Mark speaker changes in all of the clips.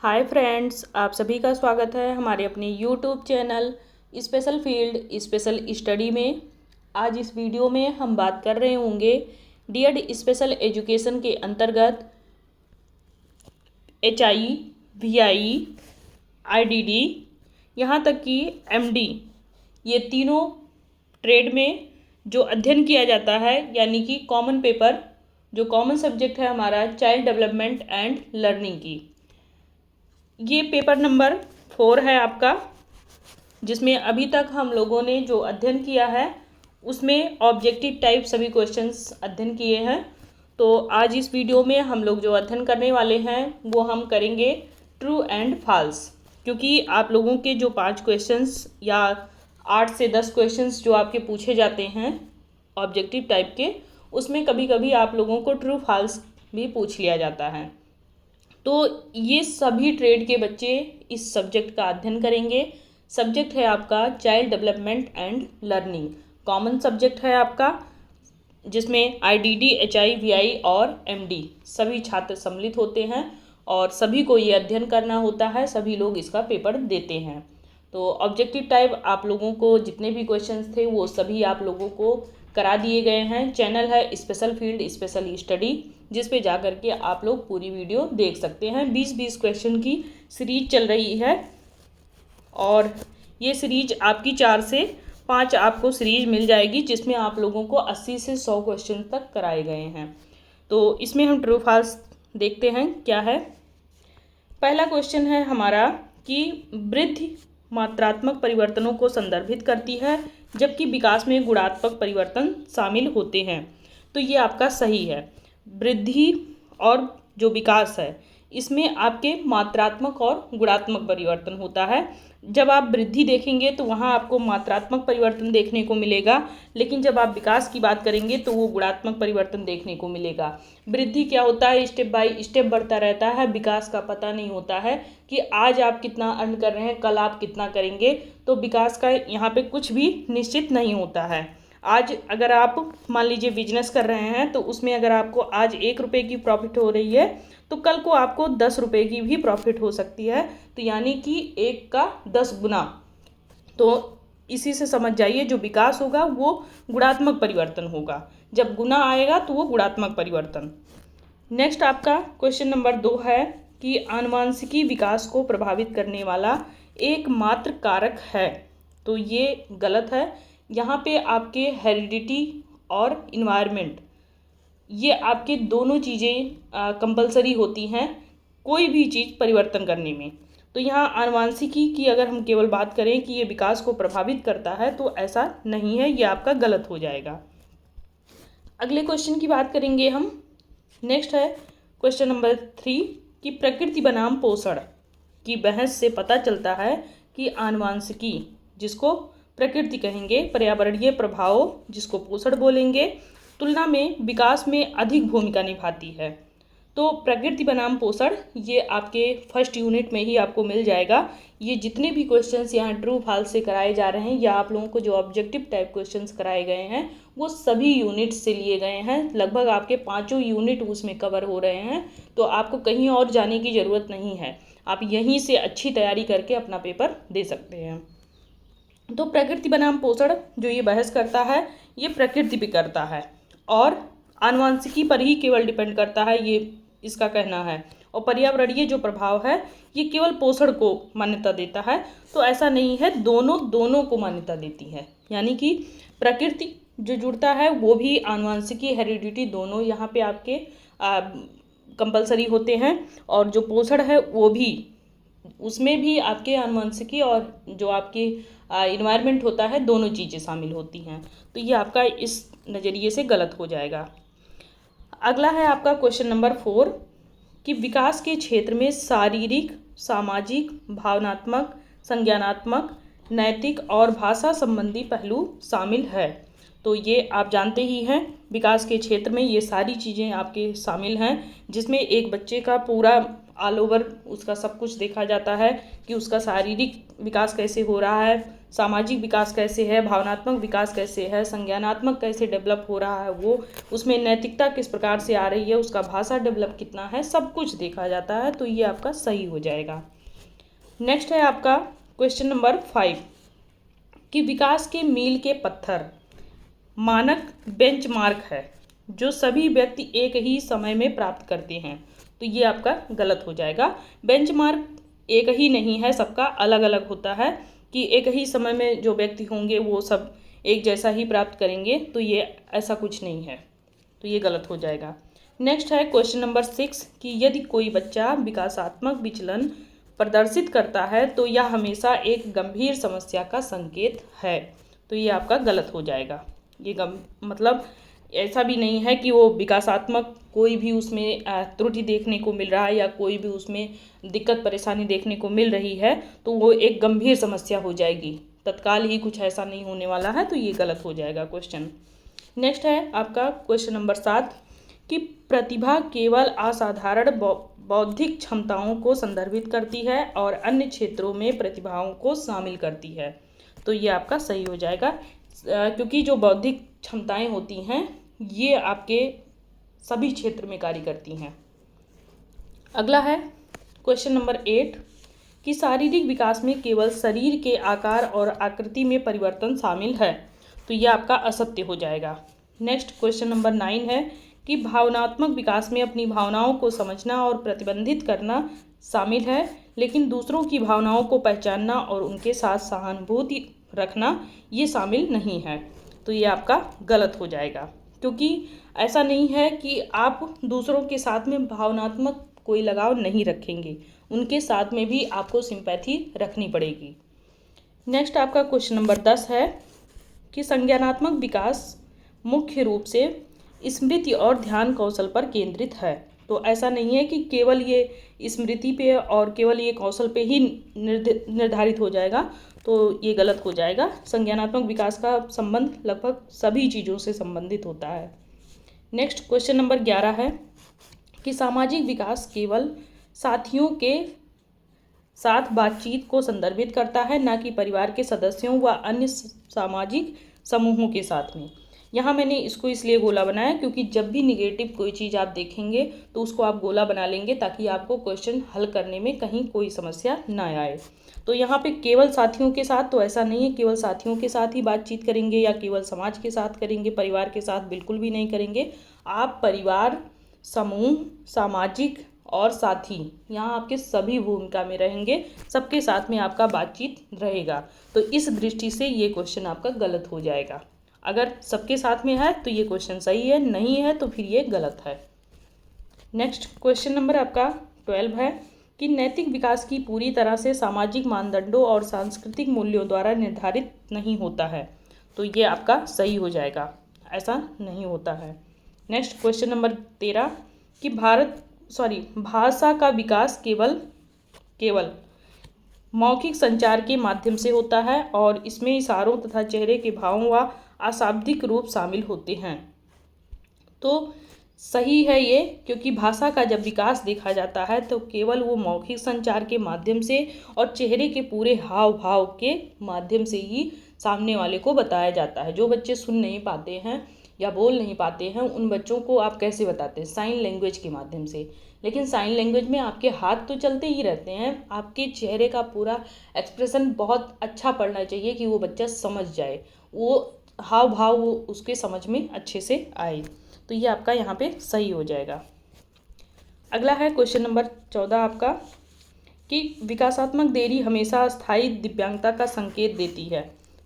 Speaker 1: Hi friends, आप सभी का स्वागत है हमारे अपने YouTube channel special field special study में। आज इस वीडियो में हम बात कर रहे होंगे डीएड स्पेशल एजुकेशन के अंतर्गत HI, VI, IDD यहाँ तक कि MD, ये तीनों ट्रेड में जो अध्ययन किया जाता है, यानी कि कॉमन पेपर, जो कॉमन सब्जेक्ट है हमारा चाइल्ड डेवलपमेंट एंड लर्निंग की, ये पेपर नंबर 4 है आपका, जिसमें अभी तक हम लोगों ने जो अध्ययन किया है उसमें ऑब्जेक्टिव टाइप सभी क्वेश्चंस अध्ययन किए हैं। तो आज इस वीडियो में हम लोग जो अध्ययन करने वाले हैं वो हम करेंगे ट्रू एंड फॉल्स, क्योंकि आप लोगों के जो 5 क्वेश्चंस या 8 से 10 क्वेश्चंस जो आपके पूछे जाते हैं ऑब्जेक्टिव टाइप के, उसमें कभी कभी आप लोगों को ट्रू फॉल्स भी पूछ लिया जाता है। तो ये सभी ट्रेड के बच्चे इस सब्जेक्ट का अध्ययन करेंगे। सब्जेक्ट है आपका child development and learning, common subject है आपका, जिसमें IDD, HI, VI और MD सभी छात्र सम्मिलित होते हैं और सभी को ये अध्ययन करना होता है, सभी लोग इसका पेपर देते हैं। तो ऑब्जेक्टिव टाइप आप लोगों को जितने भी क्वेश्चंस थे वो सभी आप लोगों को करा दिए गए हैं। चैनल है स्पेशल फील्ड स्पेशल स्टडी, जिस पे जा कर के आप लोग पूरी वीडियो देख सकते हैं। 20-20 क्वेश्चन की सीरीज चल रही है और ये सीरीज आपकी 4 से 5 आपको सीरीज मिल जाएगी, जिसमें आप लोगों को 80 से 100 क्वेश्चन तक कराए गए हैं। तो इसमें हम ट्रू फॉल्स देखते हैं क्या है। पहला क्वेश्चन है हमारा कि वृद्धि मात्रात्मक परिवर्तनों को संदर्भित करती है, जबकि विकास में गुणात्मक परिवर्तन शामिल होते हैं। तो ये आपका सही है। वृद्धि और जो विकास है इसमें आपके मात्रात्मक और गुणात्मक परिवर्तन होता है। जब आप वृद्धि देखेंगे तो वहाँ आपको मात्रात्मक परिवर्तन देखने को मिलेगा, लेकिन जब आप विकास की बात करेंगे तो वो गुणात्मक परिवर्तन देखने को मिलेगा। वृद्धि क्या होता है, स्टेप बाय स्टेप बढ़ता रहता है। विकास का पता नहीं होता है कि आज आप कितना अर्न कर रहे हैं, कल आप कितना करेंगे। तो विकास का यहाँ पे कुछ भी निश्चित नहीं होता है। आज अगर आप मान लीजिए बिजनेस कर रहे हैं तो उसमें अगर आपको आज 1 रुपये की प्रॉफिट हो रही है तो कल को आपको 10 रुपये की भी प्रॉफिट हो सकती है। तो यानी कि 1 का 10 गुना। तो इसी से समझ जाइए जो विकास होगा वो गुणात्मक परिवर्तन होगा, जब गुना आएगा तो वो गुणात्मक परिवर्तन। नेक्स्ट आपका क्वेश्चन नंबर 2 है कि आनुवंशिकी विकास को प्रभावित करने वाला एकमात्र कारक है। तो ये गलत है। यहाँ पे आपके हेरिडिटी और इन्वायरमेंट, ये आपके दोनों चीज़ें कंपलसरी होती हैं कोई भी चीज़ परिवर्तन करने में। तो यहाँ आनुवंशिकी की अगर हम केवल बात करें कि ये विकास को प्रभावित करता है तो ऐसा नहीं है, ये आपका गलत हो जाएगा। अगले क्वेश्चन की बात करेंगे हम। नेक्स्ट है क्वेश्चन नंबर 3 कि प्रकृति बनाम पोषण की बहस से पता चलता है कि आनुवंशिकी, जिसको प्रकृति कहेंगे, पर्यावरणीय प्रभाव जिसको पोषण बोलेंगे, तुलना में विकास में अधिक भूमिका निभाती है। तो प्रकृति बनाम पोषण ये आपके फर्स्ट यूनिट में ही आपको मिल जाएगा। ये जितने भी क्वेश्चंस यहाँ ट्रू फॉल्स से कराए जा रहे हैं या आप लोगों को जो ऑब्जेक्टिव टाइप क्वेश्चंस कराए गए हैं वो सभी यूनिट से लिए गए हैं। लगभग आपके 5 यूनिट उसमें कवर हो रहे हैं। तो आपको कहीं और जाने की ज़रूरत नहीं है, आप यहीं से अच्छी तैयारी करके अपना पेपर दे सकते हैं। तो प्रकृति बनाम पोषण जो ये बहस करता है ये प्रकृति पे करता है और आनुवंशिकी पर ही केवल डिपेंड करता है, ये इसका कहना है। और पर्यावरणीय जो प्रभाव है ये केवल पोषण को मान्यता देता है। तो ऐसा नहीं है, दोनों को मान्यता देती है। यानी कि प्रकृति जो जुड़ता है वो भी आनुवंशिकी, हेरिडिटी दोनों यहाँ पे आपके कंपलसरी होते हैं, और जो पोषण है वो भी, उसमें भी आपके आनुवंशिकी और जो आपकी इन्वायरमेंट होता है दोनों चीज़ें शामिल होती हैं। तो ये आपका इस नज़रिए से गलत हो जाएगा। अगला है आपका क्वेश्चन नंबर 4 कि विकास के क्षेत्र में शारीरिक, सामाजिक, भावनात्मक, संज्ञानात्मक, नैतिक और भाषा संबंधी पहलू शामिल है। तो ये आप जानते ही हैं, विकास के क्षेत्र में ये सारी चीज़ें आपके शामिल हैं, जिसमें एक बच्चे का पूरा ऑल ओवर उसका सब कुछ देखा जाता है कि उसका शारीरिक विकास कैसे हो रहा है, सामाजिक विकास कैसे है, भावनात्मक विकास कैसे है, संज्ञानात्मक कैसे डेवलप हो रहा है, वो उसमें नैतिकता किस प्रकार से आ रही है, उसका भाषा डेवलप कितना है, सब कुछ देखा जाता है। तो ये आपका सही हो जाएगा। नेक्स्ट है आपका क्वेश्चन नंबर 5 कि विकास के मील के पत्थर मानक बेंचमार्क है जो सभी व्यक्ति एक ही समय में प्राप्त करते हैं। तो ये आपका गलत हो जाएगा। बेंचमार्क एक ही नहीं है, सबका अलग अलग होता है कि एक ही समय में जो व्यक्ति होंगे वो सब एक जैसा ही प्राप्त करेंगे, तो ये ऐसा कुछ नहीं है, तो ये गलत हो जाएगा। नेक्स्ट है क्वेश्चन नंबर 6 कि यदि कोई बच्चा विकासात्मक विचलन प्रदर्शित करता है तो यह हमेशा एक गंभीर समस्या का संकेत है। तो ये आपका गलत हो जाएगा। ये मतलब ऐसा भी नहीं है कि वो विकासात्मक कोई भी उसमें त्रुटि देखने को मिल रहा है या कोई भी उसमें दिक्कत परेशानी देखने को मिल रही है तो वो एक गंभीर समस्या हो जाएगी, तत्काल ही कुछ ऐसा नहीं होने वाला है। तो ये गलत हो जाएगा क्वेश्चन। नेक्स्ट है आपका क्वेश्चन नंबर 7 कि प्रतिभा केवल असाधारण बौद्धिक क्षमताओं को संदर्भित करती है और अन्य क्षेत्रों में प्रतिभाओं को शामिल करती है। तो ये आपका सही हो जाएगा, क्योंकि जो बौद्धिक क्षमताएं होती हैं ये आपके सभी क्षेत्र में कार्य करती हैं। अगला है क्वेश्चन नंबर 8 कि शारीरिक विकास में केवल शरीर के आकार और आकृति में परिवर्तन शामिल है। तो ये आपका असत्य हो जाएगा। नेक्स्ट क्वेश्चन नंबर 9 है कि भावनात्मक विकास में अपनी भावनाओं को समझना और प्रतिबंधित करना शामिल है, लेकिन दूसरों की भावनाओं को पहचानना और उनके साथ सहानुभूति रखना ये शामिल नहीं है। तो ये आपका गलत हो जाएगा, क्योंकि ऐसा नहीं है कि आप दूसरों के साथ में भावनात्मक कोई लगाव नहीं रखेंगे, उनके साथ में भी आपको सिंपैथी रखनी पड़ेगी। नेक्स्ट आपका क्वेश्चन नंबर 10 है कि संज्ञानात्मक विकास मुख्य रूप से स्मृति और ध्यान कौशल पर केंद्रित है। तो ऐसा नहीं है कि केवल ये स्मृति पे और केवल ये कौशल पे ही निर्धारित हो जाएगा, तो ये गलत हो जाएगा। संज्ञानात्मक विकास का संबंध लगभग सभी चीज़ों से संबंधित होता है। नेक्स्ट क्वेश्चन नंबर 11 है कि सामाजिक विकास केवल साथियों के साथ बातचीत को संदर्भित करता है, ना कि परिवार के सदस्यों व अन्य सामाजिक समूहों के साथ में। यहाँ मैंने इसको इसलिए गोला बनाया क्योंकि जब भी निगेटिव कोई चीज़ आप देखेंगे तो उसको आप गोला बना लेंगे ताकि आपको क्वेश्चन हल करने में कहीं कोई समस्या ना आए। तो यहाँ पे केवल साथियों के साथ, तो ऐसा नहीं है केवल साथियों के साथ ही बातचीत करेंगे या केवल समाज के साथ करेंगे, परिवार के साथ बिल्कुल भी नहीं करेंगे। आप परिवार, समूह, सामाजिक और साथी, यहाँ आपके सभी भूमिका में रहेंगे, सबके साथ में आपका बातचीत रहेगा। तो इस दृष्टि से ये क्वेश्चन आपका गलत हो जाएगा। अगर सबके साथ में है तो ये क्वेश्चन सही है, नहीं है तो फिर ये गलत है। नेक्स्ट क्वेश्चन नंबर आपका 12 है कि नैतिक विकास की पूरी तरह से सामाजिक मानदंडों और सांस्कृतिक मूल्यों द्वारा निर्धारित नहीं होता है। तो ये आपका सही हो जाएगा, ऐसा नहीं होता है। नेक्स्ट क्वेश्चन नंबर 13 कि भाषा का विकास केवल मौखिक संचार के माध्यम से होता है और इसमें इशारों तथा चेहरे के भावों व अशाब्दिक रूप शामिल होते हैं। तो सही है ये, क्योंकि भाषा का जब विकास देखा जाता है तो केवल वो मौखिक संचार के माध्यम से और चेहरे के पूरे हाव भाव के माध्यम से ही सामने वाले को बताया जाता है। जो बच्चे सुन नहीं पाते हैं या बोल नहीं पाते हैं उन बच्चों को आप कैसे बताते हैं? साइन लैंग्वेज के माध्यम से। लेकिन साइन लैंग्वेज में आपके हाथ तो चलते ही रहते हैं, आपके चेहरे का पूरा एक्सप्रेशन बहुत अच्छा पड़ना चाहिए कि वो बच्चा समझ जाए, वो हाव भाव वो उसके समझ में अच्छे से आए। तो ये आपका यहाँ पे सही हो जाएगा। अगला है क्वेश्चन नंबर 14 आपका कि विकासात्मक देरी हमेशा अस्थायी दिव्यांगता का संकेत देती है।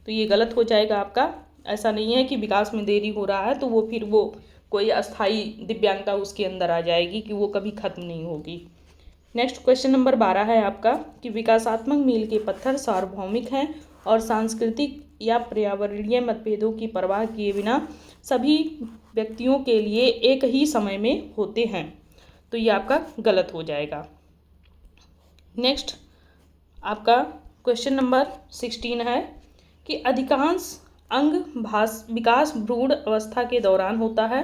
Speaker 1: तो ये गलत हो जाएगा आपका। ऐसा नहीं है कि विकास में देरी हो रहा है तो वो फिर वो कोई अस्थायी दिव्यांगता उसके अंदर आ जाएगी कि वो कभी खत्म नहीं होगी। नेक्स्ट क्वेश्चन नंबर 12 है आपका कि विकासात्मक मील के पत्थर सार्वभौमिक हैं और सांस्कृतिक या पर्यावरणीय मतभेदों की परवाह किए बिना सभी व्यक्तियों के लिए एक ही समय में होते हैं। तो ये आपका गलत हो जाएगा। नेक्स्ट आपका क्वेश्चन नंबर 16 है कि अधिकांश अंग विकास भ्रूण अवस्था के दौरान होता है।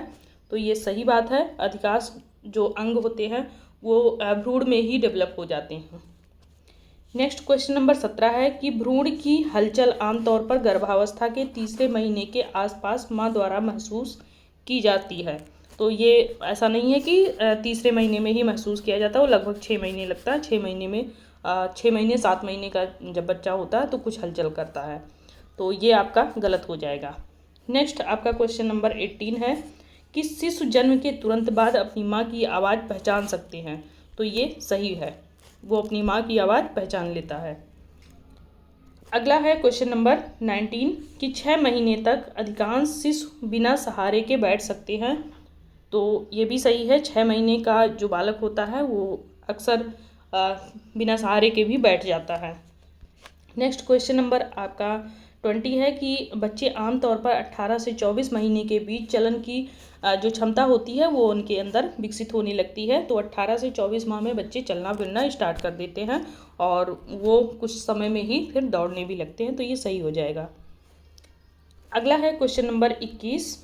Speaker 1: तो ये सही बात है, अधिकांश जो अंग होते हैं वो भ्रूण में ही डेवलप हो जाते हैं। नेक्स्ट क्वेश्चन नंबर 17 है कि भ्रूण की हलचल आमतौर पर गर्भावस्था के तीसरे महीने के आसपास माँ द्वारा महसूस की जाती है। तो ये ऐसा नहीं है कि तीसरे महीने में ही महसूस किया जाता है, वो लगभग 6 महीने लगता है। 6 महीने में 6 महीने 7 महीने का जब बच्चा होता है तो कुछ हलचल करता है, तो ये आपका गलत हो जाएगा। नेक्स्ट आपका क्वेश्चन नंबर 18 है कि शिशु जन्म के तुरंत बाद अपनी माँ की आवाज़ पहचान सकते हैं। तो ये सही है, वो अपनी माँ की आवाज़ पहचान लेता है। अगला है क्वेश्चन नंबर 19 कि 6 महीने तक अधिकांश शिशु बिना सहारे के बैठ सकते हैं। तो ये भी सही है, 6 महीने का जो बालक होता है वो अक्सर बिना सहारे के भी बैठ जाता है। नेक्स्ट क्वेश्चन नंबर आपका 20 है कि बच्चे आमतौर पर 18 से 24 महीने के बीच चलन की जो क्षमता होती है वो उनके अंदर विकसित होने लगती है। तो 18 से 24 माह में बच्चे चलना फिरना स्टार्ट कर देते हैं और वो कुछ समय में ही फिर दौड़ने भी लगते हैं, तो ये सही हो जाएगा। अगला है क्वेश्चन नंबर 21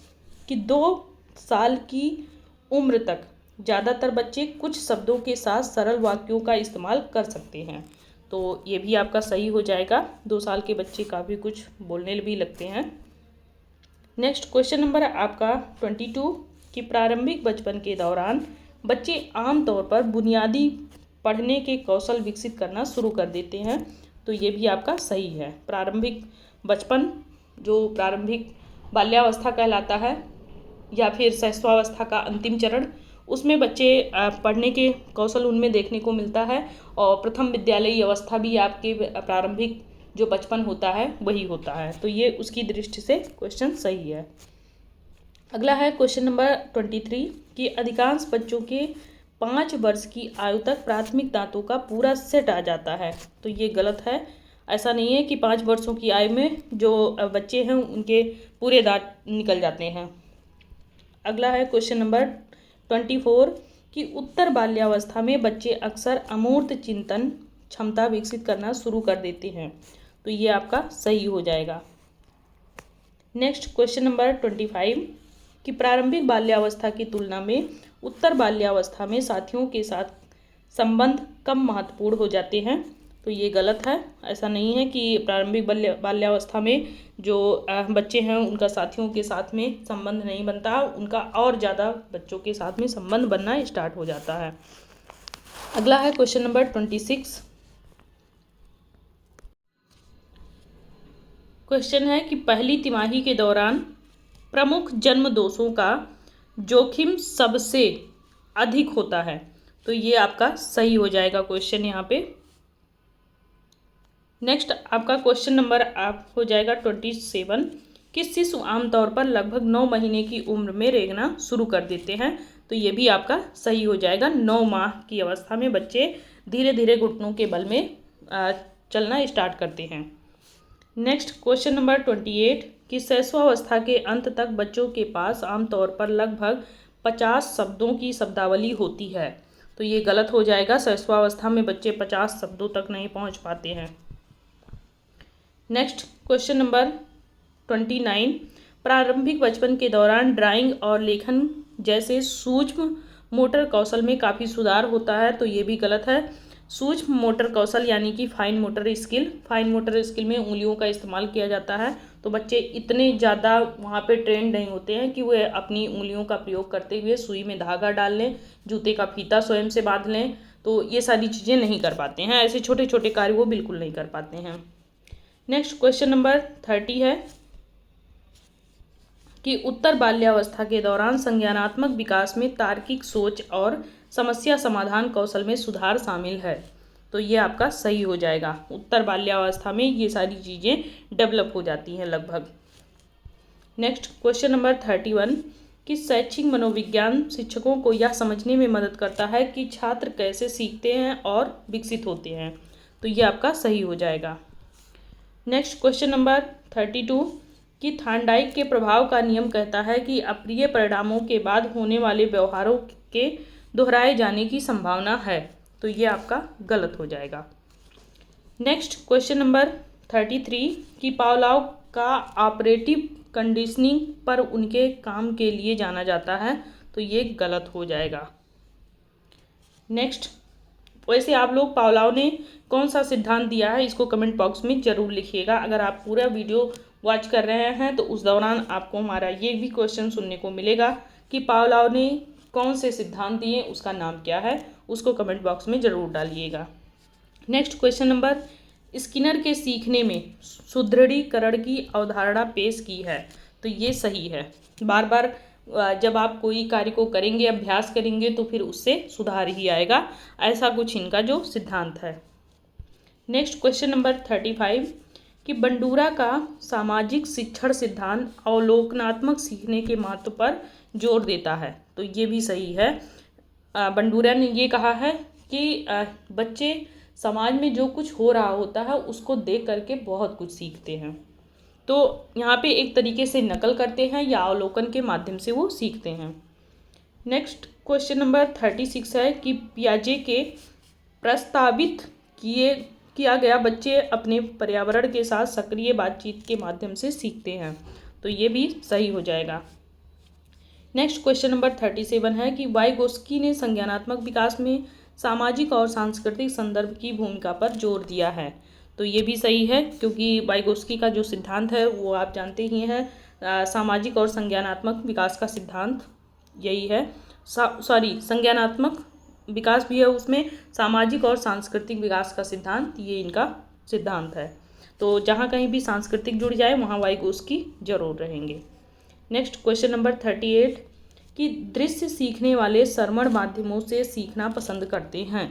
Speaker 1: कि 2 साल की उम्र तक ज़्यादातर बच्चे कुछ शब्दों के साथ सरल वाक्यों का इस्तेमाल कर सकते हैं। तो ये भी आपका सही हो जाएगा, 2 साल के बच्चे काफ़ी कुछ बोलने भी लगते हैं। नेक्स्ट क्वेश्चन नंबर आपका 22 कि प्रारंभिक बचपन के दौरान बच्चे आमतौर पर बुनियादी पढ़ने के कौशल विकसित करना शुरू कर देते हैं। तो ये भी आपका सही है। प्रारंभिक बचपन जो प्रारंभिक बाल्यावस्था कहलाता है या फिर शैशवावस्था का अंतिम चरण, उसमें बच्चे पढ़ने के कौशल उनमें देखने को मिलता है और प्रथम विद्यालयी अवस्था भी आपके प्रारंभिक जो बचपन होता है वही होता है। तो ये उसकी दृष्टि से क्वेश्चन सही है। अगला है क्वेश्चन नंबर 23 कि अधिकांश बच्चों के 5 वर्ष की आयु तक प्राथमिक दांतों का पूरा सेट आ जाता है। तो ये गलत है, ऐसा नहीं है कि 5 वर्षों की आयु में जो बच्चे हैं उनके पूरे दांत निकल जाते हैं। अगला है क्वेश्चन नंबर 24 कि उत्तर बाल्यावस्था में बच्चे अक्सर अमूर्त चिंतन क्षमता विकसित करना शुरू कर देते हैं। तो ये आपका सही हो जाएगा। नेक्स्ट क्वेश्चन नंबर 25 कि प्रारंभिक बाल्यावस्था की तुलना में उत्तर बाल्यावस्था में साथियों के साथ संबंध कम महत्वपूर्ण हो जाते हैं। तो ये गलत है, ऐसा नहीं है कि प्रारंभिक बाल्यावस्था में जो बच्चे हैं उनका साथियों के साथ में संबंध नहीं बनता, उनका और ज़्यादा बच्चों के साथ में संबंध बनना स्टार्ट हो जाता है। अगला है क्वेश्चन नंबर 26। क्वेश्चन है कि पहली तिमाही के दौरान प्रमुख जन्म दोषों का जोखिम सबसे अधिक होता है। तो ये आपका सही हो जाएगा क्वेश्चन यहाँ पे। नेक्स्ट आपका क्वेश्चन नंबर आप हो जाएगा 27 कि शिशु आमतौर पर लगभग 9 महीने की उम्र में रेंगना शुरू कर देते हैं। तो ये भी आपका सही हो जाएगा। 9 माह की अवस्था में बच्चे धीरे धीरे घुटनों के बल में चलना स्टार्ट करते हैं। नेक्स्ट क्वेश्चन नंबर 28 कि शैशवावस्था के अंत तक बच्चों के पास आमतौर पर लगभग 50 शब्दों की शब्दावली होती है। तो ये गलत हो जाएगा, शैशवावस्था में बच्चे 50 शब्दों तक नहीं पहुंच पाते हैं। नेक्स्ट क्वेश्चन नंबर 29 प्रारंभिक बचपन के दौरान ड्राइंग और लेखन जैसे सूक्ष्म मोटर कौशल में काफ़ी सुधार होता है। तो ये भी गलत है। सूक्ष्म मोटर कौशल यानी कि फाइन मोटर स्किल में उंगलियों का इस्तेमाल किया जाता है। तो बच्चे इतने ज़्यादा वहाँ पे ट्रेंड नहीं होते हैं कि वे अपनी उंगलियों का प्रयोग करते हुए सुई में धागा डाल लें, जूते का फीता स्वयं से बांध लें। तो ये सारी चीज़ें नहीं कर पाते हैं, ऐसे छोटे छोटे कार्य वो बिल्कुल नहीं कर पाते हैं। नेक्स्ट क्वेश्चन नंबर 30 है कि उत्तर बाल्यावस्था के दौरान संज्ञानात्मक विकास में तार्किक सोच और समस्या समाधान कौशल में सुधार शामिल है। तो ये आपका सही हो जाएगा। उत्तर बाल्यावस्था में ये सारी चीज़ें डेवलप हो जाती हैं लगभग। नेक्स्ट क्वेश्चन नंबर 31 कि शैक्षिक मनोविज्ञान शिक्षकों को यह समझने में मदद करता है कि छात्र कैसे सीखते हैं और विकसित होते हैं। तो ये आपका सही हो जाएगा। नेक्स्ट क्वेश्चन नंबर 32 कि थार्नडाइक के प्रभाव का नियम कहता है कि अप्रिय परिणामों के बाद होने वाले व्यवहारों के दोहराए जाने की संभावना है। तो ये आपका गलत हो जाएगा। नेक्स्ट क्वेश्चन नंबर 33 कि पावलोव का ऑपरेटिव कंडीशनिंग पर उनके काम के लिए जाना जाता है। तो ये गलत हो जाएगा। नेक्स्ट वैसे आप लोग पावलोव ने कौन सा सिद्धांत दिया है इसको कमेंट बॉक्स में ज़रूर लिखिएगा। अगर आप पूरा वीडियो वॉच कर रहे हैं तो उस दौरान आपको हमारा ये भी क्वेश्चन सुनने को मिलेगा कि पावलोव ने कौन से सिद्धांत दिए, उसका नाम क्या है, उसको कमेंट बॉक्स में ज़रूर डालिएगा। नेक्स्ट क्वेश्चन नंबर, स्किनर के सीखने में सुदृढ़ीकरण की अवधारणा पेश की है। तो ये सही है। बार बार जब आप कोई कार्य को करेंगे, अभ्यास करेंगे तो फिर उससे सुधार ही आएगा, ऐसा कुछ इनका जो सिद्धांत है। नेक्स्ट क्वेश्चन नंबर 35 कि बंडूरा का सामाजिक शिक्षण सिद्धांत अवलोकनात्मक सीखने के महत्व पर जोर देता है। तो ये भी सही है। बंडूरा ने ये कहा है कि बच्चे समाज में जो कुछ हो रहा होता है उसको देख करके बहुत कुछ सीखते हैं। तो यहाँ पे एक तरीके से नकल करते हैं या अवलोकन के माध्यम से वो सीखते हैं। नेक्स्ट क्वेश्चन नंबर 36 है कि पियाजे के प्रस्तावित किया गया बच्चे अपने पर्यावरण के साथ सक्रिय बातचीत के माध्यम से सीखते हैं। तो ये भी सही हो जाएगा। नेक्स्ट क्वेश्चन नंबर 37 है कि वाइगोस्की ने संज्ञानात्मक विकास में सामाजिक और सांस्कृतिक संदर्भ की भूमिका पर जोर दिया है। तो ये भी सही है, क्योंकि वाइगोस्की का जो सिद्धांत है वो आप जानते ही हैं, सामाजिक और संज्ञानात्मक विकास का सिद्धांत यही है। संज्ञानात्मक विकास भी है उसमें, सामाजिक और सांस्कृतिक विकास का सिद्धांत ये इनका सिद्धांत है। तो जहाँ कहीं भी सांस्कृतिक जुड़ जाए वहाँ वाइगोस्की जरूर रहेंगे। नेक्स्ट क्वेश्चन नंबर 38 कि दृश्य सीखने वाले श्रवण माध्यमों से सीखना पसंद करते हैं।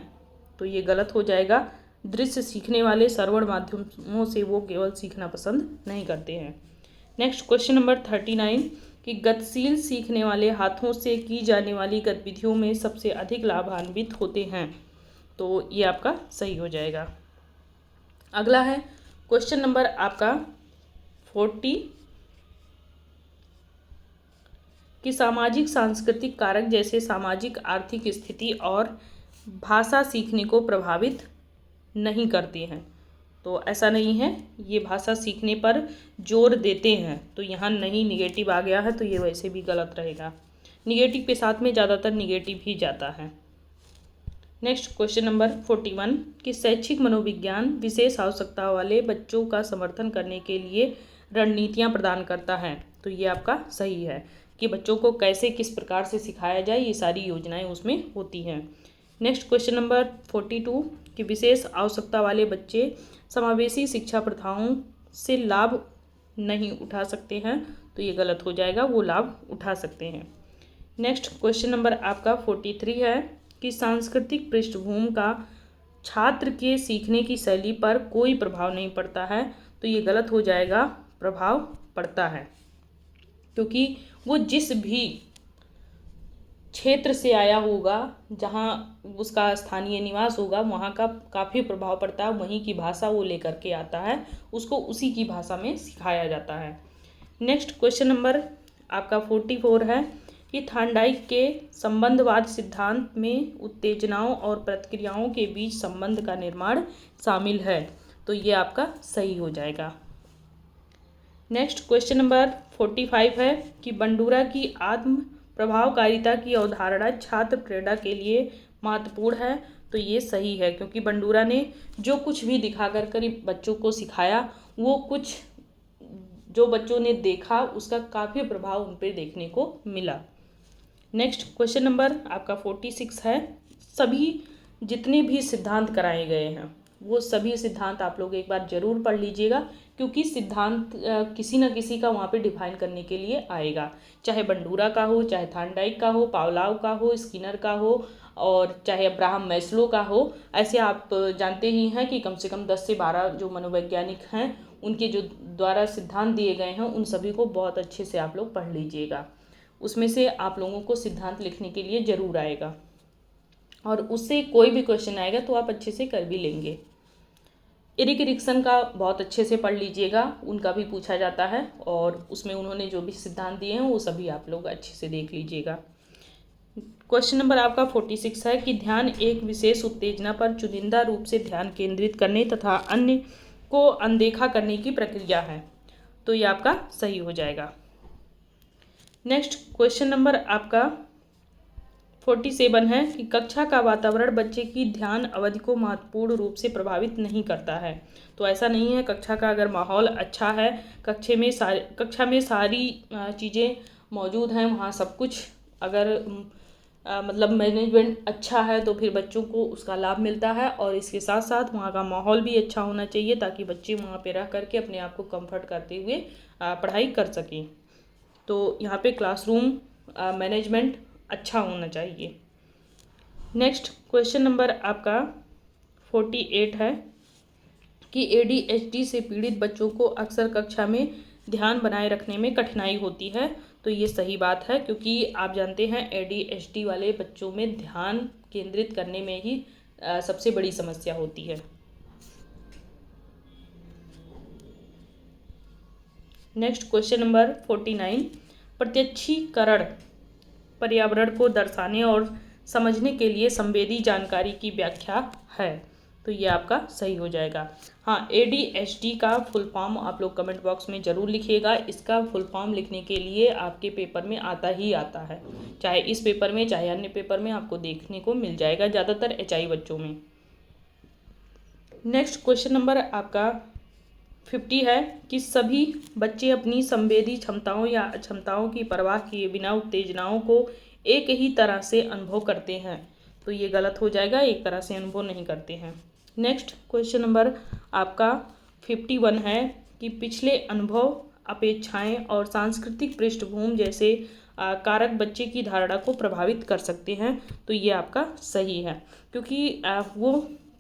Speaker 1: तो ये गलत हो जाएगा। दृश्य सीखने वाले श्रवण माध्यमों से वो केवल सीखना पसंद नहीं करते हैं। नेक्स्ट क्वेश्चन नंबर 39 कि गतिशील सीखने वाले हाथों से की जाने वाली गतिविधियों में सबसे अधिक लाभान्वित होते हैं। तो ये आपका सही हो जाएगा। अगला है क्वेश्चन नंबर आपका 40 कि सामाजिक सांस्कृतिक कारक जैसे सामाजिक आर्थिक स्थिति और भाषा सीखने को प्रभावित नहीं करते हैं। तो ऐसा नहीं है, ये भाषा सीखने पर जोर देते हैं। तो यहाँ नहीं निगेटिव आ गया है, तो ये वैसे भी गलत रहेगा। निगेटिव के साथ में ज़्यादातर निगेटिव ही जाता है। नेक्स्ट क्वेश्चन नंबर 41 कि शैक्षिक मनोविज्ञान विशेष आवश्यकता वाले बच्चों का समर्थन करने के लिए रणनीतियाँ प्रदान करता है। तो ये आपका सही है कि बच्चों को कैसे किस प्रकार से सिखाया जाए, ये सारी योजनाएं उसमें होती हैं। नेक्स्ट क्वेश्चन नंबर 42 कि विशेष आवश्यकता वाले बच्चे समावेशी शिक्षा प्रथाओं से लाभ नहीं उठा सकते हैं। तो ये गलत हो जाएगा, वो लाभ उठा सकते हैं। नेक्स्ट क्वेश्चन नंबर आपका 43 है कि सांस्कृतिक पृष्ठभूमि का छात्र के सीखने की शैली पर कोई प्रभाव नहीं पड़ता है। तो ये गलत हो जाएगा, प्रभाव पड़ता है, क्योंकि वो जिस भी क्षेत्र से आया होगा, जहाँ उसका स्थानीय निवास होगा, वहाँ का काफ़ी प्रभाव पड़ता है। वहीं की भाषा वो लेकर के आता है, उसको उसी की भाषा में सिखाया जाता है। नेक्स्ट क्वेश्चन नंबर आपका 44 है कि थार्नडाइक के संबंधवाद सिद्धांत में उत्तेजनाओं और प्रतिक्रियाओं के बीच संबंध का निर्माण शामिल है। तो ये आपका सही हो जाएगा। नेक्स्ट क्वेश्चन नंबर 45 है कि बंडूरा की आत्म प्रभावकारिता की अवधारणा छात्र प्रेरणा के लिए महत्वपूर्ण है। तो ये सही है, क्योंकि बंडूरा ने जो कुछ भी दिखा कर बच्चों को सिखाया, वो कुछ जो बच्चों ने देखा उसका काफ़ी प्रभाव उन पर देखने को मिला। नेक्स्ट क्वेश्चन नंबर आपका 46 है, सभी जितने भी सिद्धांत कराए गए हैं वो सभी सिद्धांत आप लोग एक बार ज़रूर पढ़ लीजिएगा, क्योंकि सिद्धांत किसी न किसी का वहाँ पे डिफाइन करने के लिए आएगा। चाहे बंडूरा का हो, चाहे थार्नडाइक का हो, पावलोव का हो, स्किनर का हो, और चाहे अब्राहम मैस्लो का हो। ऐसे आप जानते ही हैं कि कम से कम 10 से 12 जो मनोवैज्ञानिक हैं उनके जो द्वारा सिद्धांत दिए गए हैं, उन सभी को बहुत अच्छे से आप लोग पढ़ लीजिएगा। उसमें से आप लोगों को सिद्धांत लिखने के लिए ज़रूर आएगा, और उससे कोई भी क्वेश्चन आएगा तो आप अच्छे से कर भी लेंगे। एरिक एरिक्सन का बहुत अच्छे से पढ़ लीजिएगा, उनका भी पूछा जाता है, और उसमें उन्होंने जो भी सिद्धांत दिए हैं वो सभी आप लोग अच्छे से देख लीजिएगा। क्वेश्चन नंबर आपका 46 है कि ध्यान एक विशेष उत्तेजना पर चुनिंदा रूप से ध्यान केंद्रित करने तथा अन्य को अनदेखा करने की प्रक्रिया है। तो ये आपका सही हो जाएगा। नेक्स्ट क्वेश्चन नंबर आपका 47 है कि कक्षा का वातावरण बच्चे की ध्यान अवधि को महत्वपूर्ण रूप से प्रभावित नहीं करता है। तो ऐसा नहीं है, कक्षा का अगर माहौल अच्छा है, कक्षा में सारी चीज़ें मौजूद हैं, वहाँ सब कुछ अगर मतलब मैनेजमेंट अच्छा है तो फिर बच्चों को उसका लाभ मिलता है। और इसके साथ साथ वहाँ का माहौल भी अच्छा होना चाहिए ताकि बच्चे वहाँ पे रह करके अपने आप को कंफर्ट करते हुए पढ़ाई कर सकें। तो यहाँ पे क्लासरूम मैनेजमेंट अच्छा होना चाहिए। नेक्स्ट क्वेश्चन नंबर आपका 48 है कि ADHD से पीड़ित बच्चों को अक्सर कक्षा में ध्यान बनाए रखने में कठिनाई होती है। तो ये सही बात है, क्योंकि आप जानते हैं ADHD वाले बच्चों में ध्यान केंद्रित करने में ही सबसे बड़ी समस्या होती है। नेक्स्ट क्वेश्चन नंबर 49, प्रत्यक्षीकरण पर्यावरण को दर्शाने और समझने के लिए संवेदी जानकारी की व्याख्या है। तो ये आपका सही हो जाएगा। हाँ, ADHD का फुल फॉर्म आप लोग कमेंट बॉक्स में ज़रूर लिखिएगा। इसका फुल फॉर्म लिखने के लिए आपके पेपर में आता ही आता है, चाहे इस पेपर में चाहे अन्य पेपर में आपको देखने को मिल जाएगा, ज़्यादातर HI बच्चों में। नेक्स्ट क्वेश्चन नंबर आपका 50 है कि सभी बच्चे अपनी संवेदी क्षमताओं या अक्षमताओं की परवाह किए बिना उत्तेजनाओं को एक ही तरह से अनुभव करते हैं। तो ये गलत हो जाएगा, एक तरह से अनुभव नहीं करते हैं। नेक्स्ट क्वेश्चन नंबर आपका 51 है कि पिछले अनुभव, अपेक्षाएं और सांस्कृतिक पृष्ठभूमि जैसे कारक बच्चे की धारणा को प्रभावित कर सकते हैं। तो ये आपका सही है, क्योंकि वो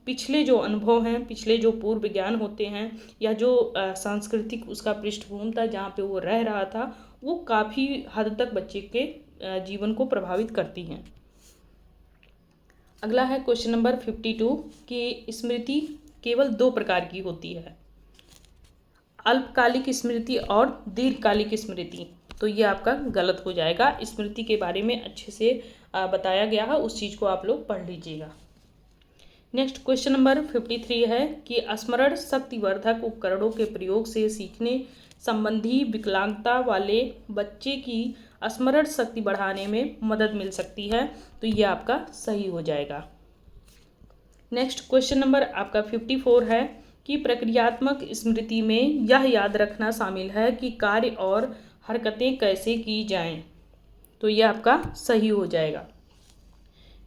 Speaker 1: पिछले जो अनुभव हैं, पिछले जो पूर्व ज्ञान होते हैं या जो सांस्कृतिक उसका पृष्ठभूमि था जहाँ पे वो रह रहा था, वो काफ़ी हद तक बच्चे के जीवन को प्रभावित करती हैं। अगला है क्वेश्चन नंबर 52 कि स्मृति केवल 2 प्रकार की होती है, अल्पकालिक स्मृति और दीर्घकालिक स्मृति। तो ये आपका गलत हो जाएगा। स्मृति के बारे में अच्छे से बताया गया है, उस चीज़ को आप लोग पढ़ लीजिएगा। नेक्स्ट क्वेश्चन नंबर 53 है कि स्मरण शक्तिवर्धक उपकरणों के प्रयोग से सीखने संबंधी विकलांगता वाले बच्चे की स्मरण शक्ति बढ़ाने में मदद मिल सकती है। तो ये आपका सही हो जाएगा। नेक्स्ट क्वेश्चन नंबर आपका 54 है कि प्रक्रियात्मक स्मृति में यह याद रखना शामिल है कि कार्य और हरकतें कैसे की जाएं। तो ये आपका सही हो जाएगा।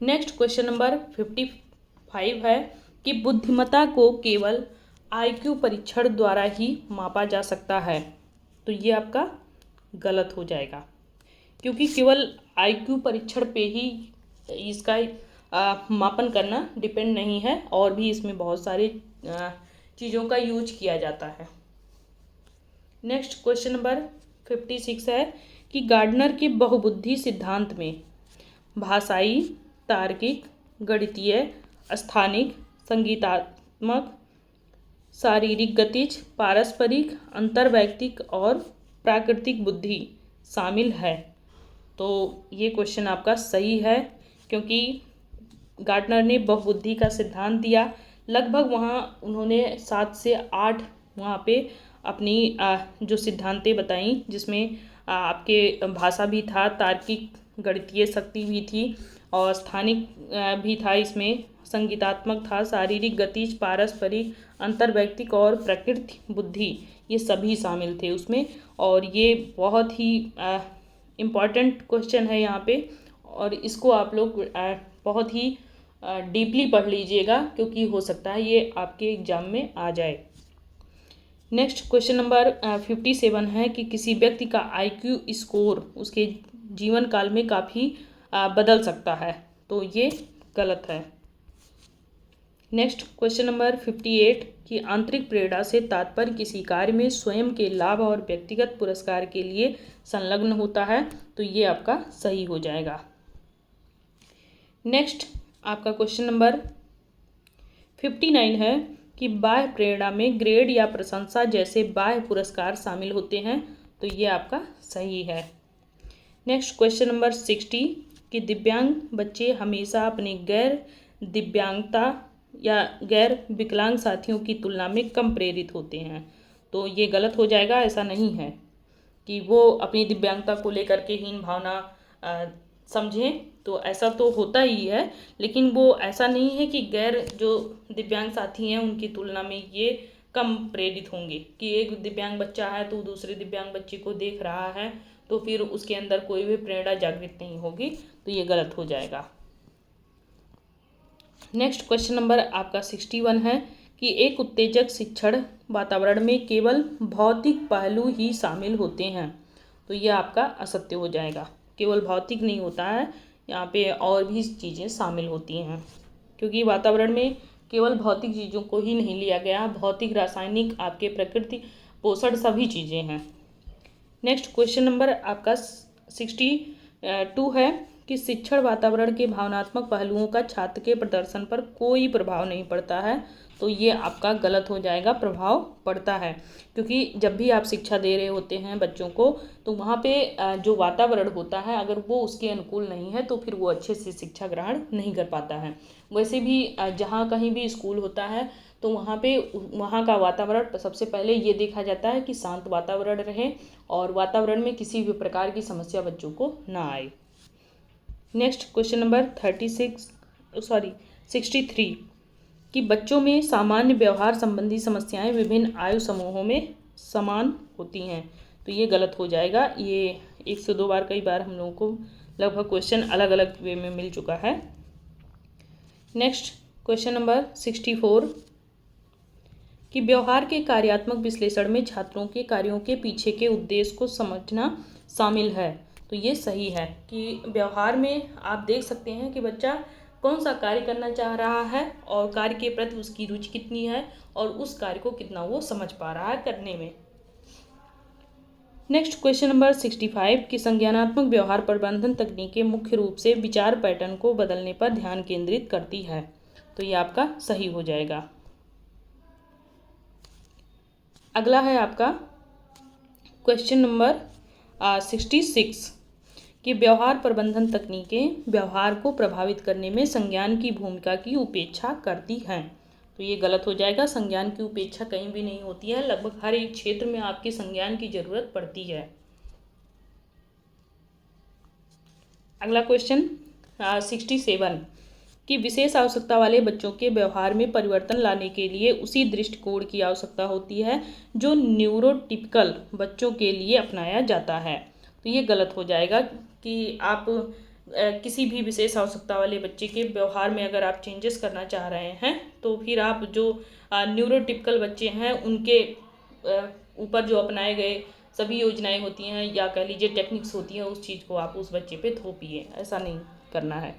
Speaker 1: नेक्स्ट क्वेश्चन नंबर 55 है कि बुद्धिमत्ता को केवल IQ परीक्षण द्वारा ही मापा जा सकता है। तो ये आपका गलत हो जाएगा, क्योंकि केवल IQ परीक्षण पे ही इसका मापन करना डिपेंड नहीं है, और भी इसमें बहुत सारे चीज़ों का यूज किया जाता है। नेक्स्ट क्वेश्चन नंबर 56 है कि गार्डनर के बहुबुद्धि सिद्धांत में भाषाई, तार्किक, गणितीय, स्थानिक, संगीतात्मक, शारीरिक गतिज, पारस्परिक, अंतर्वैयक्तिक और प्राकृतिक बुद्धि शामिल है। तो ये क्वेश्चन आपका सही है, क्योंकि गार्डनर ने बहुबुद्धि का सिद्धांत दिया। लगभग वहाँ उन्होंने 7 से 8 वहाँ पे अपनी जो सिद्धांतें बताई, जिसमें आपके भाषा भी था, तार्किक गणितीय शक्ति भी थी और स्थानिक भी था, इसमें संगीतात्मक था, शारीरिक गतिज, पारस्परिक, अंतर्वैयक्तिक और प्राकृतिक बुद्धि, ये सभी शामिल थे उसमें। और ये बहुत ही इम्पॉर्टेंट क्वेश्चन है यहाँ पे, और इसको आप लोग बहुत ही डीपली पढ़ लीजिएगा, क्योंकि हो सकता है ये आपके एग्जाम में आ जाए। नेक्स्ट क्वेश्चन नंबर 57 है कि किसी व्यक्ति का IQ स्कोर उसके जीवन काल में काफ़ी बदल सकता है। तो ये गलत है। नेक्स्ट क्वेश्चन नंबर 58 कि आंतरिक प्रेरणा से तात्पर्य किसी कार्य में स्वयं के लाभ और व्यक्तिगत पुरस्कार के लिए संलग्न होता है। तो ये आपका सही हो जाएगा। नेक्स्ट आपका क्वेश्चन नंबर 59 है कि बाह्य प्रेरणा में ग्रेड या प्रशंसा जैसे बाह्य पुरस्कार शामिल होते हैं। तो ये आपका सही है। नेक्स्ट क्वेश्चन नंबर 60 कि दिव्यांग बच्चे हमेशा अपने गैर दिव्यांगता या गैर विकलांग साथियों की तुलना में कम प्रेरित होते हैं। तो ये गलत हो जाएगा। ऐसा नहीं है कि वो अपनी दिव्यांगता को लेकर के हीन भावना समझें तो ऐसा तो होता ही है, लेकिन वो ऐसा नहीं है कि गैर जो दिव्यांग साथी हैं उनकी तुलना में ये कम प्रेरित होंगे कि एक दिव्यांग बच्चा है तो दूसरे दिव्यांग बच्चे को देख रहा है तो फिर उसके अंदर कोई भी प्रेरणा जागृत नहीं होगी, तो ये गलत हो जाएगा। नेक्स्ट क्वेश्चन नंबर आपका 61 है कि एक उत्तेजक शिक्षण वातावरण में केवल भौतिक पहलू ही शामिल होते हैं, तो ये आपका असत्य हो जाएगा। केवल भौतिक नहीं होता है, यहाँ पे और भी चीज़ें शामिल होती हैं, क्योंकि वातावरण में केवल भौतिक चीज़ों को ही नहीं लिया गया, भौतिक, रासायनिक, आपके प्रकृति, पोषण सभी चीज़ें हैं। नेक्स्ट क्वेश्चन नंबर आपका 62 है कि शिक्षण वातावरण के भावनात्मक पहलुओं का छात्र के प्रदर्शन पर कोई प्रभाव नहीं पड़ता है, तो ये आपका गलत हो जाएगा। प्रभाव पड़ता है, क्योंकि जब भी आप शिक्षा दे रहे होते हैं बच्चों को तो वहाँ पे जो वातावरण होता है अगर वो उसके अनुकूल नहीं है तो फिर वो अच्छे से शिक्षा ग्रहण नहीं कर पाता है। वैसे भी जहाँ कहीं भी स्कूल होता है तो वहाँ पे वहाँ का वातावरण सबसे पहले ये देखा जाता है कि शांत वातावरण रहे और वातावरण में किसी भी प्रकार की समस्या बच्चों को ना आए। नेक्स्ट क्वेश्चन नंबर 63 कि बच्चों में सामान्य व्यवहार संबंधी समस्याएं विभिन्न आयु समूहों में समान होती हैं, तो ये गलत हो जाएगा। ये 102 बार कई बार हम लोगों को लगभग क्वेश्चन अलग अलग वे में मिल चुका है। नेक्स्ट क्वेश्चन नंबर 64 कि व्यवहार के कार्यात्मक विश्लेषण में छात्रों के कार्यों के पीछे के उद्देश्य को समझना शामिल है, तो ये सही है कि व्यवहार में आप देख सकते हैं कि बच्चा कौन सा कार्य करना चाह रहा है और कार्य के प्रति उसकी रुचि कितनी है और उस कार्य को कितना वो समझ पा रहा है करने में। नेक्स्ट क्वेश्चन नंबर 65 कि संज्ञानात्मक व्यवहार प्रबंधन तकनीकें मुख्य रूप से विचार पैटर्न को बदलने पर ध्यान केंद्रित करती है, तो ये आपका सही हो जाएगा। अगला है आपका क्वेश्चन नंबर 66 कि व्यवहार प्रबंधन तकनीकें व्यवहार को प्रभावित करने में संज्ञान की भूमिका की उपेक्षा करती हैं, तो ये गलत हो जाएगा। संज्ञान की उपेक्षा कहीं भी नहीं होती है, लगभग हर एक क्षेत्र में आपके संज्ञान की जरूरत पड़ती है। अगला क्वेश्चन 67 कि विशेष आवश्यकता वाले बच्चों के व्यवहार में परिवर्तन लाने के लिए उसी दृष्टिकोण की आवश्यकता होती है जो न्यूरोटिपिकल बच्चों के लिए अपनाया जाता है, तो ये गलत हो जाएगा कि आप किसी भी विशेष आवश्यकता वाले बच्चे के व्यवहार में अगर आप चेंजेस करना चाह रहे हैं तो फिर आप जो न्यूरोटिपिकल बच्चे हैं उनके ऊपर जो अपनाए गए सभी योजनाएं होती हैं या कह लीजिए टेक्निक्स होती हैं उस चीज़ को आप उस बच्चे पे थोपिए, ऐसा नहीं करना है।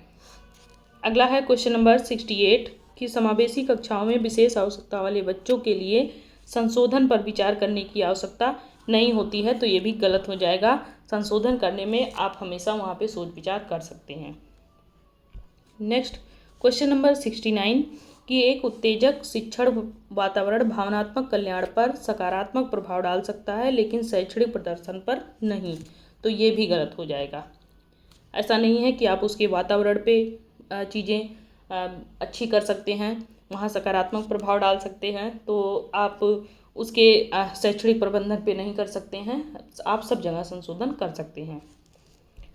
Speaker 1: अगला है क्वेश्चन नंबर 68 कि समावेशी कक्षाओं में विशेष आवश्यकता वाले बच्चों के लिए संशोधन पर विचार करने की आवश्यकता नहीं होती है, तो ये भी गलत हो जाएगा। संशोधन करने में आप हमेशा वहाँ पे सोच विचार कर सकते हैं। नेक्स्ट क्वेश्चन नंबर 69 कि एक उत्तेजक शिक्षण वातावरण भावनात्मक कल्याण पर सकारात्मक प्रभाव डाल सकता है लेकिन शैक्षणिक प्रदर्शन पर नहीं, तो ये भी गलत हो जाएगा। ऐसा नहीं है कि आप उसके वातावरण पे चीज़ें अच्छी कर सकते हैं, वहाँ सकारात्मक प्रभाव डाल सकते हैं, तो आप उसके शैक्षणिक प्रबंधन पे नहीं कर सकते हैं, आप सब जगह संशोधन कर सकते हैं।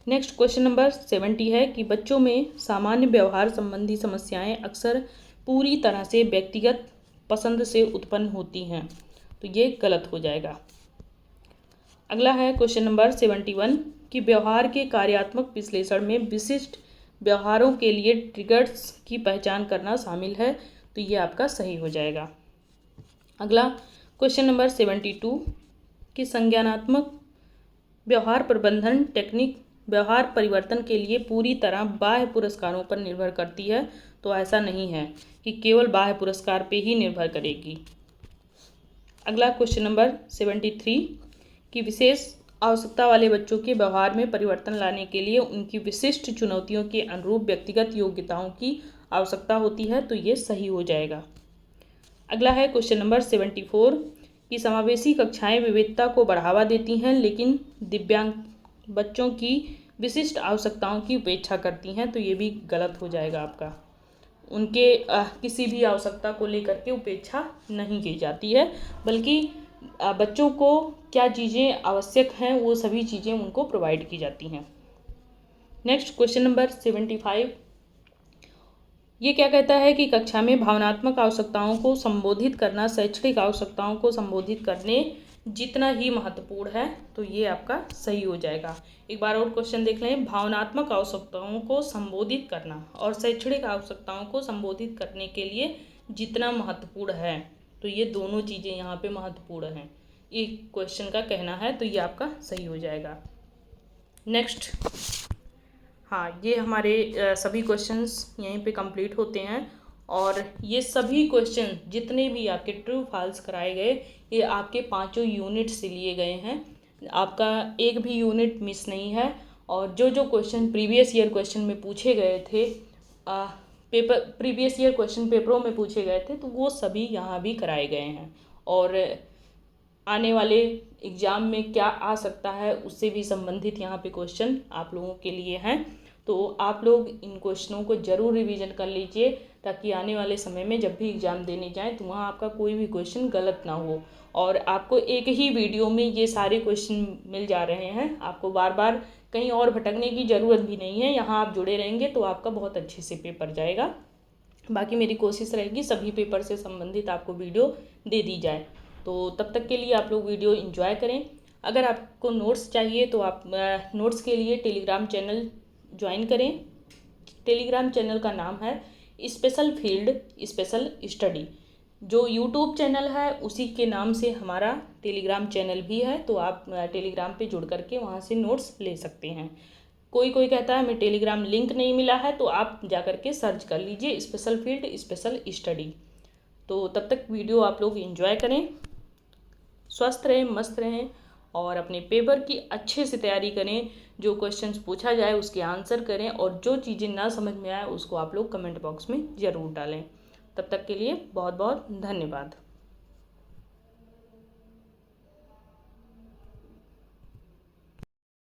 Speaker 1: नेक्स्ट क्वेश्चन नंबर 70 है कि बच्चों में सामान्य व्यवहार संबंधी समस्याएं अक्सर पूरी तरह से व्यक्तिगत पसंद से उत्पन्न होती हैं, तो ये गलत हो जाएगा। अगला है क्वेश्चन नंबर 71 कि व्यवहार के कार्यात्मक विश्लेषण में विशिष्ट व्यवहारों के लिए ट्रिगर्स की पहचान करना शामिल है, तो ये आपका सही हो जाएगा। अगला क्वेश्चन नंबर 72 कि संज्ञानात्मक व्यवहार प्रबंधन टेक्निक व्यवहार परिवर्तन के लिए पूरी तरह बाह्य पुरस्कारों पर निर्भर करती है, तो ऐसा नहीं है कि केवल बाह्य पुरस्कार पे ही निर्भर करेगी। अगला क्वेश्चन नंबर 73 कि विशेष आवश्यकता वाले बच्चों के व्यवहार में परिवर्तन लाने के लिए उनकी विशिष्ट चुनौतियों के अनुरूप व्यक्तिगत योग्यताओं की आवश्यकता होती है, तो ये सही हो जाएगा। अगला है क्वेश्चन नंबर 74 कि समावेशी कक्षाएं विविधता को बढ़ावा देती हैं लेकिन दिव्यांग बच्चों की विशिष्ट आवश्यकताओं की उपेक्षा करती हैं, तो ये भी गलत हो जाएगा आपका। उनके किसी भी आवश्यकता को लेकर के उपेक्षा नहीं की जाती है, बल्कि बच्चों को क्या चीज़ें आवश्यक हैं वो सभी चीज़ें उनको प्रोवाइड की जाती हैं। नेक्स्ट क्वेश्चन नंबर 75, ये क्या कहता है कि कक्षा में भावनात्मक आवश्यकताओं को संबोधित करना शैक्षणिक आवश्यकताओं को संबोधित करने जितना ही महत्वपूर्ण है। तो ये आपका सही हो जाएगा। एक बार और क्वेश्चन देख लें। भावनात्मक आवश्यकताओं को संबोधित करना और शैक्षणिक आवश्यकताओं को संबोधित करने के लिए जितना महत्वपूर्ण है, तो ये दोनों चीज़ें यहाँ पे महत्वपूर्ण हैं, ये क्वेश्चन का कहना है। तो ये आपका सही हो जाएगा। नेक्स्ट, हाँ, ये हमारे सभी क्वेश्चंस यहीं पे कंप्लीट होते हैं। और ये सभी क्वेश्चन जितने भी आपके ट्रू फॉल्स कराए गए, ये आपके 5 यूनिट से लिए गए हैं। आपका एक भी यूनिट मिस नहीं है। और जो जो क्वेश्चन प्रीवियस ईयर क्वेश्चन में पूछे गए थे, प्रीवियस ईयर क्वेश्चन पेपरों में पूछे गए थे, तो वो सभी यहाँ भी कराए गए हैं। और आने वाले एग्ज़ाम में क्या आ सकता है उससे भी संबंधित यहाँ पे क्वेश्चन आप लोगों के लिए हैं। तो आप लोग इन क्वेश्चनों को ज़रूर रिवीजन कर लीजिए, ताकि आने वाले समय में जब भी एग्ज़ाम देने जाएं तो वहाँ आपका कोई भी क्वेश्चन गलत ना हो। और आपको एक ही वीडियो में ये सारे क्वेश्चन मिल जा रहे हैं, आपको बार बार कहीं और भटकने की ज़रूरत भी नहीं है। यहाँ आप जुड़े रहेंगे तो आपका बहुत अच्छे से पेपर जाएगा। बाकी मेरी कोशिश रहेगी सभी पेपर से संबंधित आपको वीडियो दे दी जाए। तो तब तक के लिए आप लोग वीडियो एंजॉय करें। अगर आपको नोट्स चाहिए तो आप नोट्स के लिए टेलीग्राम चैनल ज्वाइन करें। टेलीग्राम चैनल का नाम है स्पेशल फील्ड स्पेशल स्टडी। जो यूट्यूब चैनल है उसी के नाम से हमारा टेलीग्राम चैनल भी है। तो आप टेलीग्राम पे जुड़ करके वहाँ से नोट्स ले सकते हैं। कोई कहता है हमें टेलीग्राम लिंक नहीं मिला है, तो आप जा करके सर्च कर लीजिए स्पेशल फील्ड स्पेशल स्टडी। तो तब तक वीडियो आप लोग एंजॉय करें, स्वस्थ रहें, मस्त रहें और अपने पेपर की अच्छे से तैयारी करें। जो क्वेश्चंस पूछा जाए उसके आंसर करें, और जो चीज़ें ना समझ में आए उसको आप लोग कमेंट बॉक्स में ज़रूर डालें। तब तक के लिए बहुत बहुत धन्यवाद।